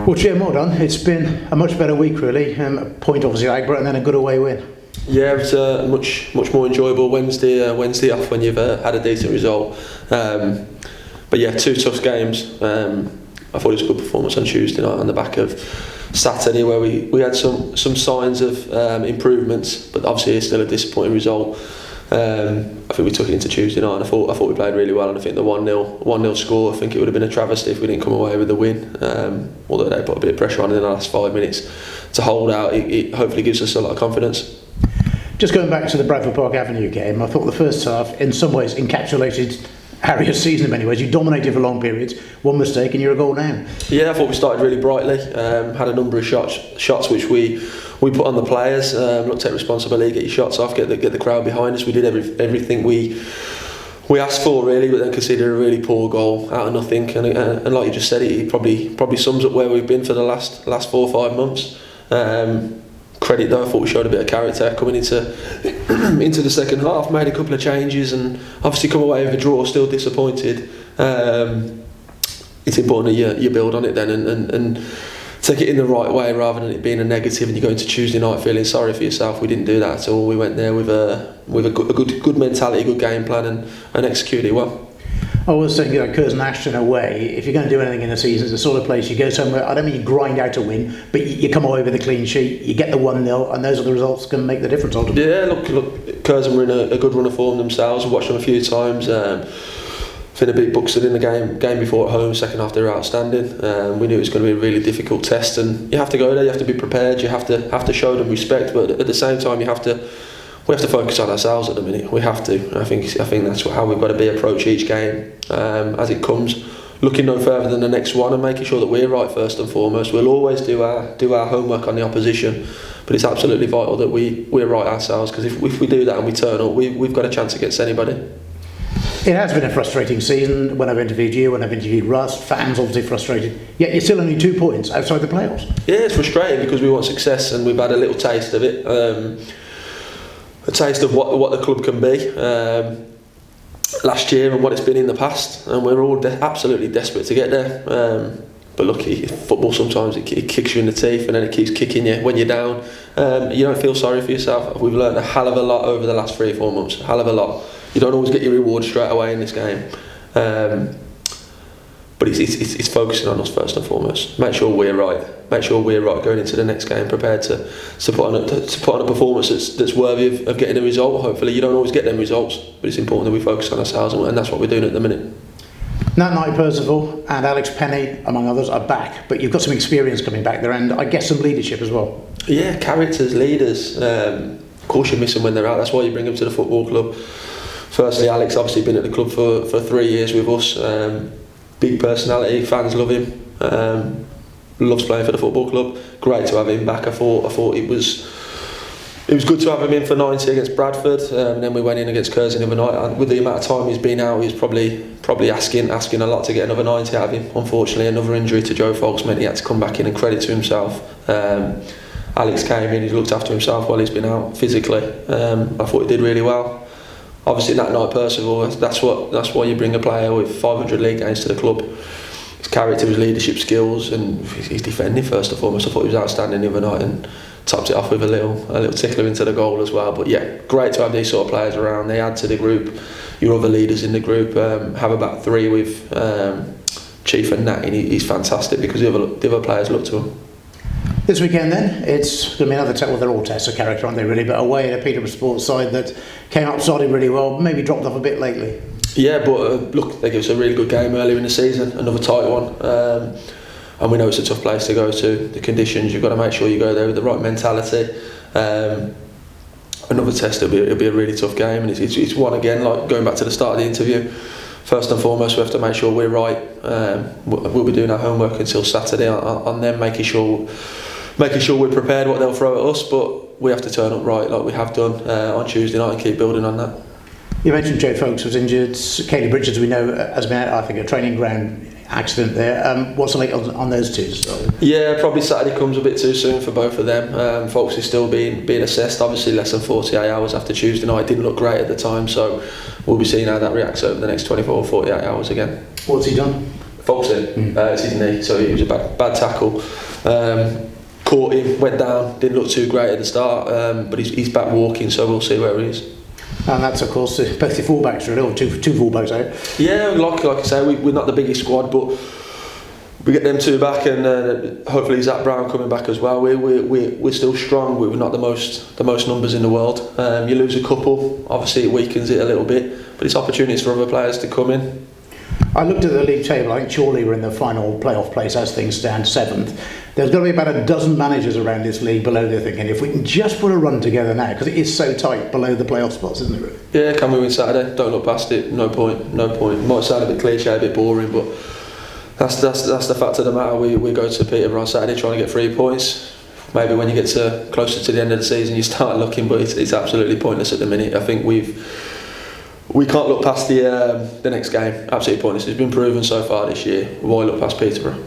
Well, Jim, well done. It's been a much better week, really. A point, obviously, at Arbury, and then a good away win. Yeah, it was a much more enjoyable Wednesday off when you've had a decent result. But yeah, two tough games. I thought it was a good performance on Tuesday night on the back of Saturday, where we had some signs of improvements, but obviously it's still a disappointing result. I think we took it into Tuesday night, and I thought we played really well. And I think the 1-0 score, I think it would have been a travesty if we didn't come away with the win. Although they put a bit of pressure on in the last 5 minutes to hold out, it hopefully gives us a lot of confidence. Just going back to the Bradford Park Avenue game, I thought the first half, in some ways, encapsulated Harriers' season in many ways. You dominated for long periods, one mistake and you're a goal down. Yeah, I thought we started really brightly, had a number of shots which we put on the players. Look, take responsibility, get your shots off, get the crowd behind us. We did everything we asked for, really, but then considered a really poor goal out of nothing. And like you just said, it probably sums up where we've been for the last 4 or 5 months. Credit though, I thought we showed a bit of character coming into the second half, made a couple of changes, and obviously come away with a draw, still disappointed. It's important that you build on it then and take it in the right way rather than it being a negative and you go into Tuesday night feeling sorry for yourself. We didn't do that at all. We went there with a good mentality, good game plan, and executed it well. I was thinking, Curzon Ashton away, if you're going to do anything in a season, it's the sort of place you go somewhere, I don't mean you grind out a win, but you come away with a clean sheet, you get the 1-0, and those are the results that can make the difference ultimately. Yeah, look, Curzon were in a good run of form themselves. I've watched them a few times. I think they beat Buxton in the game before at home. Second half they were outstanding. We knew it was going to be a really difficult test, and you have to go there, you have to be prepared, you have to show them respect, but at the same time we have to focus on ourselves at the minute. We have to. I think that's how we've got to approach each game as it comes, looking no further than the next one and making sure that we're right first and foremost. We'll always do our homework on the opposition, but it's absolutely vital that we're right ourselves, because if we do that and we turn up, we've got a chance against anybody. It has been a frustrating season. When I've interviewed you, when I've interviewed Russ, fans obviously frustrated, yet you're still only 2 points outside the playoffs. Yeah, it's frustrating because we want success and we've had a little taste of it. A taste of what the club can be last year and what it's been in the past, and we're all absolutely desperate to get there. But look, football sometimes it kicks you in the teeth and then it keeps kicking you when you're down. You don't feel sorry for yourself. We've learned a hell of a lot over the last 3 or 4 months, a hell of a lot. You don't always get your reward straight away in this game. But it's focusing on us first and foremost. Make sure we're right. Make sure we're right going into the next game, prepared to put on a performance that's worthy of getting a result. Hopefully, you don't always get them results, but it's important that we focus on ourselves, and that's what we're doing at the minute. Nat Knight Percival and Alex Penny, among others, are back, but you've got some experience coming back there, and I guess some leadership as well. Yeah, characters, leaders. Of course, you miss them when they're out. That's why you bring them to the football club. Firstly, Alex obviously been at the club for 3 years with us. Big personality, fans love him. Loves playing for the football club. Great to have him back. I thought it was good to have him in for 90 against Bradford, and then we went in against Curzon the other night. And with the amount of time he's been out, he's probably asking a lot to get another 90 out of him. Unfortunately, another injury to Joe Foulkes meant he had to come back in, and credit to himself. Alex came in, he looked after himself while he's been out physically. I thought he did really well. Obviously, Nat Knight Percival, that's why you bring a player with 500 league games to the club. His character, his leadership skills, and his defending first and foremost. I thought he was outstanding the other night and topped it off with a little tickler into the goal as well. But yeah, great to have these sort of players around. They add to the group. Your other leaders in the group have about 3 with Chief and Nat, and he's fantastic because the other players look to him. This weekend then, it's going to be another test. Well, they're all tests of character, aren't they, really? But away at a Peterborough sports side that came up, started really well, maybe dropped off a bit lately. Yeah, but look, they gave us a really good game earlier in the season, another tight one. And we know it's a tough place to go to. The conditions, you've got to make sure you go there with the right mentality. Another test, it'll be a really tough game, and it's one again, like going back to the start of the interview. First and foremost, we have to make sure we're right. We'll be doing our homework until Saturday on them, making sure we're prepared what they'll throw at us, but we have to turn up right like we have done on Tuesday night and keep building on that. You mentioned Joe Foulkes was injured. Kaylee Bridges, we know, has been out, I think, a training ground accident there. What's the latest on those two? Yeah, probably Saturday comes a bit too soon for both of them. Foulkes is still being assessed, obviously less than 48 hours after Tuesday night. It didn't look great at the time, so we'll be seeing how that reacts over the next 24 or 48 hours again. What's he done? Folksy, it's his knee, so it was a bad tackle. Caught him, went down, didn't look too great at the start, but he's back walking, so we'll see where he is. And that's, of course, both the fullbacks, really, or two fullbacks out. Yeah, like I say, we're not the biggest squad, but we get them two back, and hopefully Zach Brown coming back as well. We're still strong. We're not the most numbers in the world. You lose a couple, obviously it weakens it a little bit, but it's opportunities for other players to come in. I looked at the league table. I think Chorley were in the final playoff place as things stand, 7th. There's got to be about a dozen managers around this league below there thinking, if we can just put a run together now, because it is so tight below the playoff spots, isn't it, really? Yeah, can we win Saturday? Don't look past it. No point. Might sound a bit cliche, a bit boring, but that's the fact of the matter. We go to Peterborough on Saturday trying to get 3 points. Maybe when you get closer to the end of the season, you start looking, but it's absolutely pointless at the minute. I think we can't look past the next game. Absolutely pointless. It's been proven so far this year. Why look past Peterborough?